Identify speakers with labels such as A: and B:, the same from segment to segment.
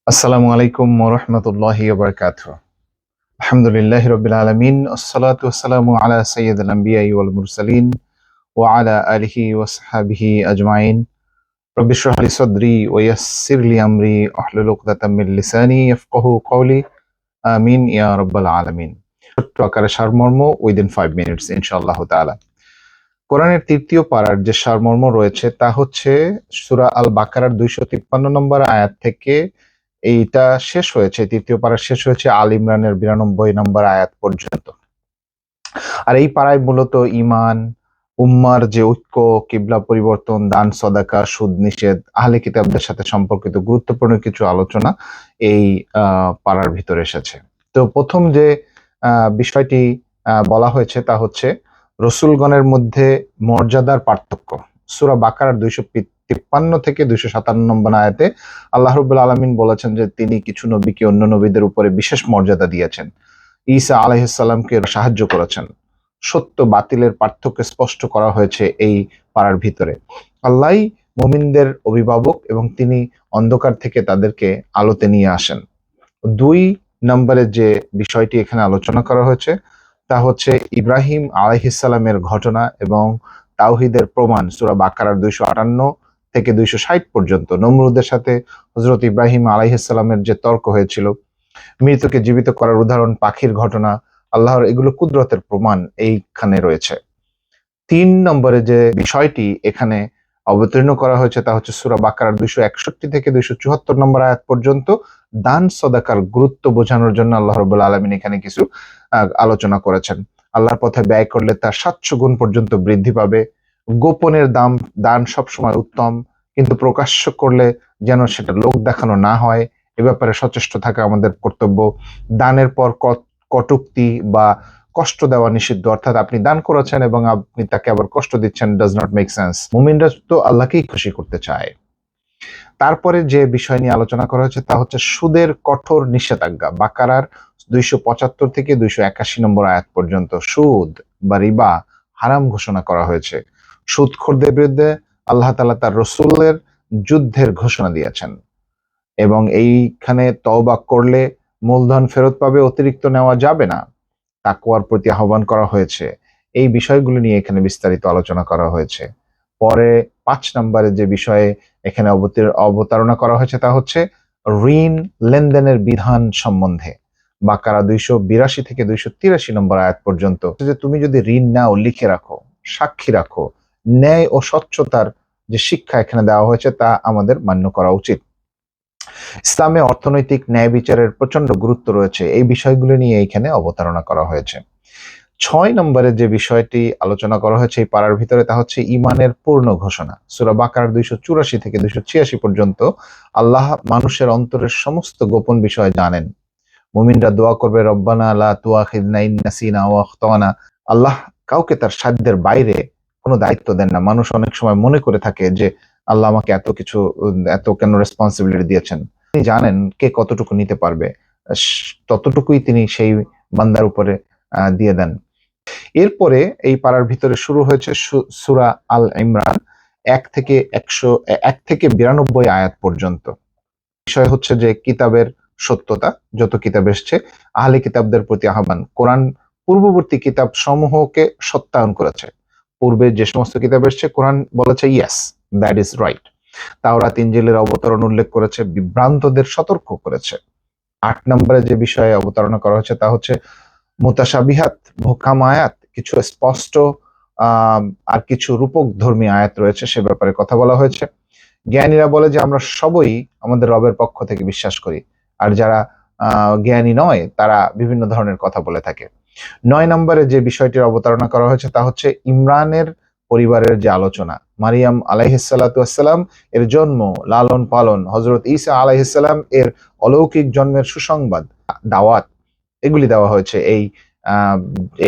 A: আসসালামু আলাইকুম ওয়া রাহমাতুল্লাহি ওয়া বারাকাতুহু। আলহামদুলিল্লাহি রাব্বিল আলামিন ওয়াসসালাতু ওয়াসসালামু আলা সাইয়্যিদিল আমবিয়াই ওয়াল মুরসালিন ওয়া আলা আলিহি ওয়া সাহবিহি আজমাইন। রব্বি ইশরাহ লি সাদরি ওয়া ইয়াসসির লি আমরি ওয়াহলুল উকদাতাম মিন লিসানি ইয়াফকাহু কওলি। আমিন ইয়া রাব্বাল আলামিন। ছোট্ট আকারে সারমর্ম উইদিন 5 মিনিটস ইনশাআল্লাহ তাআলা। কোরআনের তৃতীয় পারার যে সারমর্ম রয়েছে তা হচ্ছে সূরা আল বাকারার 253 নম্বর আয়াত থেকে এইটা শেষ হয়েছে, তৃতীয় পারা শেষ হয়েছে আল ইমরানের 92 নম্বর আয়াত পর্যন্ত। আর এই পাড়ায় মূলত ঈমান, উম্মার যে ঐক্য, কিবলা পরিবর্তন, দান, সদাকা, সুদ নিষেধ, আহলে কিতাবদের সাথে সম্পর্কিত গুরুত্বপূর্ণ কিছু আলোচনা এই পাড়ার ভিতরে এসেছে। তো প্রথম যে বিষয়টি বলা হয়েছে তা হচ্ছে রসুলগণের মধ্যে মর্যাদার পার্থক্য। সূরা বাকারার 253 থেকে 257 নম্বর আয়াতে আল্লাহ রাব্বুল আলামিন বলেছেন যে তিনি কিছু নবীকে অন্য নবীদের উপরে বিশেষ মর্যাদা দিয়েছেন। ঈসা আলাইহিস সালামকে সাহায্য করেছেন। সত্য বাতিলের পার্থক্য স্পষ্ট করা হয়েছে এই পাড়ার ভিতরে। আল্লাহই মুমিনদের অভিভাবক এবং তিনি অন্ধকার থেকে তাদেরকে আলোতে নিয়ে আসেন। 2 নম্বরে যে বিষয়টি এখানে আলোচনা করা হয়েছে তা হচ্ছে ইব্রাহিম আলাইহিস সালামের ঘটনা এবং তাওহীদের প্রমাণ। সূরা বাকারার 258 থেকে 260 পর্যন্ত নমরুদের সাথে হযরত ইব্রাহিম আলাইহিস সালামের যে তর্ক হয়েছিল, মৃতকে জীবিত করার উদাহরণ, পাখির ঘটনা, আল্লাহর এগুলো কুদরতের প্রমাণ এইখানে রয়েছে। 3 নম্বরে যে বিষয়টি এখানে অবতীর্ণ করা হয়েছে তা হচ্ছে সূরা বাকারার 261 থেকে 274 নম্বর আয়াত পর্যন্ত দান সদাকার গুরুত্ব বোঝানোর জন্য আল্লাহ রাব্বুল আলামিন এখানে কিছু আলোচনা করেছেন। আল্লাহর পথে ব্যয় করলে তার 700 গুণ পর্যন্ত বৃদ্ধি পাবে। গোপনের দান সবসময় উত্তম, কিন্তু প্রকাশ্য করলে যেন সেটা লোক দেখানো না হয়, এ ব্যাপারে সচেষ্ট থাকা আমাদের কর্তব্য। দানের পর কটূক্তি বা কষ্ট দেওয়া নিষিদ্ধ, অর্থাৎ আপনি দান করেছেন এবং আপনি তাকে আবার কষ্ট দিচ্ছেন, ডাজ নট মেক সেন্স। মুমিনরা তো আল্লাহকেই খুশি করতে চায়। তারপরে যে বিষয় নিয়ে আলোচনা করা হয়েছে তা হচ্ছে সুদের কঠোর নিষেধাজ্ঞা। বাকারার 275 থেকে 281 নম্বর আয়াত পর্যন্ত সুদ বা রিবা হারাম ঘোষণা করা হয়েছে। সুদখোরদের বিরুদ্ধে আল্লাহ তাআলা তার রসুলের যুদ্ধের ঘোষণা দিয়েছেন এবং এইখানে তওবা করলে মূলধন ফেরত পাবে, অতিরিক্ত নেওয়া যাবে না। তাকওয়ার প্রতি আহ্বান করা হয়েছে। এই বিষয়গুলো নিয়ে এখানে বিস্তারিত আলোচনা করা হয়েছে। পরে 5 নম্বরে যে বিষয়ে এখানে অবতারণা করা হয়েছে তা হচ্ছে ঋণ লেনদেনের বিধান সম্বন্ধে। বাকারা 282 থেকে 283 নম্বর আয়াত পর্যন্ত যে তুমি যদি ঋণ নাও লিখে রাখো, সাক্ষী রাখো। ন্যায় ও স্বচ্ছতার যে শিক্ষা এখানে দেওয়া হয়েছে তা আমাদের মান্য করা উচিত। ইসলামে অর্থনৈতিক ন্যায় বিচারের প্রচন্ড গুরুত্ব রয়েছে। এই বিষয়গুলো নিয়ে এখানে অবতারণা করা হয়েছে। 6 নম্বরে যে বিষয়টি আলোচনা করা হয়েছে এই পাড়ার ভিতরে তা হচ্ছে ঈমানের পূর্ণ ঘোষণা। সূরা বাকারার 284 থেকে 286 পর্যন্ত আল্লাহ মানুষের অন্তরের সমস্ত গোপন বিষয় জানেন। মুমিনরা দোয়া করবে, রব্বানা লা তুআখিযনা ইন নাসিনা ওয়া আখতানা। আল্লাহ কাউকে তার সাধ্যের বাইরে কোনো দায়িত্ব দেন না। মানুষ অনেক সময় মনে করে থাকে যে আল্লাহ আমাকে এত কিছু, এত কেন রেসপন্সিবিলিটি দিয়েছেন। তিনি জানেন কে কতটুকু নিতে পারবে, ততটুকুই তিনি সেই বান্দার উপরে দিয়ে দেন। এরপরে এই পাড়ার ভিতরে শুরু হয়েছে সূরা আল ইমরান 1 থেকে 92 আয়াত পর্যন্ত। বিষয় হচ্ছে যে কিতাবের সত্যতা, যত কিতাব এসছে, আহলে কিতাবদের প্রতি আহ্বান। কোরআন পূর্ববর্তী কিতাব সমূহকে সত্যায়ন করেছে। পূর্বে যে সমস্ত কিতাব এসছে কোরআন বলেছে ইয়েস, দ্যাট ইজ রাইট। তাওরাত ইনজিলের অবতরণ উল্লেখ করেছে, বিভ্রান্তদের সতর্ক করেছে। 8 নম্বরে যে বিষয়ে অবতারণা করা হয়েছে তা হচ্ছে মুতাশাবিহাত, মুহকাম আয়াত, কিছু স্পষ্ট আর কিছু রূপক ধর্মী আয়াত রয়েছে, সে ব্যাপারে কথা বলা হয়েছে। জ্ঞানীরা বলে যে আমরা সবই আমাদের রবের পক্ষ থেকে বিশ্বাস করি, আর যারা জ্ঞানী নয় তারা বিভিন্ন ধরনের কথা বলে থাকে। 9 নম্বরে যে বিষয়টির অবতারণা করা হয়েছে তা হচ্ছে ইমরানের পরিবারের যে আলোচনা। মারিয়াম আলাইহিস সালাতু ওয়াসসালাম এর জন্ম, লালন পালন, হযরত ঈসা আলাইহিস সালাম এর অলৌকিক জন্মের সুসংবাদ, দাওয়াত, এগুলি দেওয়া হয়েছে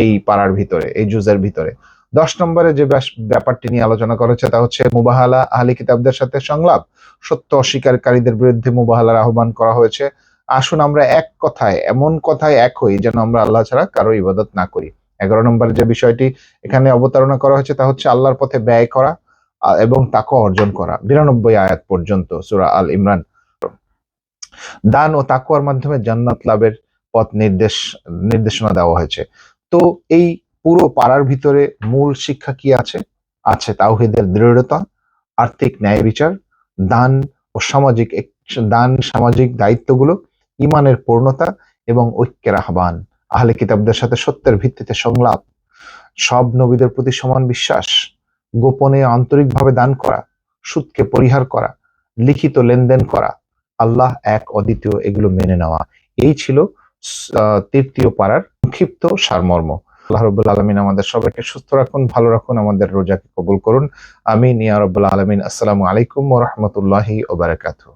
A: এই পাড়ার ভিতরে, এই জুজের ভিতরে। 10 নম্বরে যে ব্যাপারটি নিয়ে আলোচনা করা হচ্ছে তা হচ্ছে মুবাহালা, আহলি কিতাবদের সাথে সংলাপ। সত্য অস্বীকারীদের বিরুদ্ধে মুবাহালার আহ্বান করা হয়েছে। আসুন আমরা এক কথায়, এমন কথায় এক হই যেন আমরা আল্লাহ ছাড়া কারো ইবাদত না করি। 11 নম্বরে যে বিষয়টি এখানে অবতারণা করা হয়েছে তা হচ্ছে আল্লাহর পথে ব্যয় করা এবং তাকওয়া অর্জন করা। 92 আয়াত পর্যন্ত সূরা আল ইমরান। দান ও তাকওয়ার মাধ্যমে জান্নাত লাভের পথ নির্দেশনা দেওয়া হয়েছে। তো এই পুরো পাড়ার ভিতরে মূল শিক্ষা কি আছে? আছে তাওহীদের দৃঢ়তা, আর্থিক ন্যায় বিচার, দান ও সামাজিক দায়িত্বগুলো, ইমানের পূর্ণতা এবং ঐক্যের আহ্বান, আহলে কিতাবদের সাথে সত্যের ভিত্তিতে সংলাপ, সব নবীদের প্রতি সমান বিশ্বাস, গোপনে আন্তরিকভাবে দান করা, সুদকে পরিহার করা, লিখিত লেনদেন করা, আল্লাহ এক অদ্বিতীয়, এগুলো মেনে নেওয়া। এই ছিল তৃতীয় পাড়ার সংক্ষিপ্ত সারমর্ম। আল্লাহ রাব্বুল আলামিন আমাদের সবাইকে সুস্থ রাখুন, ভালো রাখুন, আমাদের রোজাকে কবুল করুন। আমিন ইয়া রাব্বুল আলামিন। আসসালামু আলাইকুম ওয়া রাহমাতুল্লাহি ওয়া বারাকাতুহু।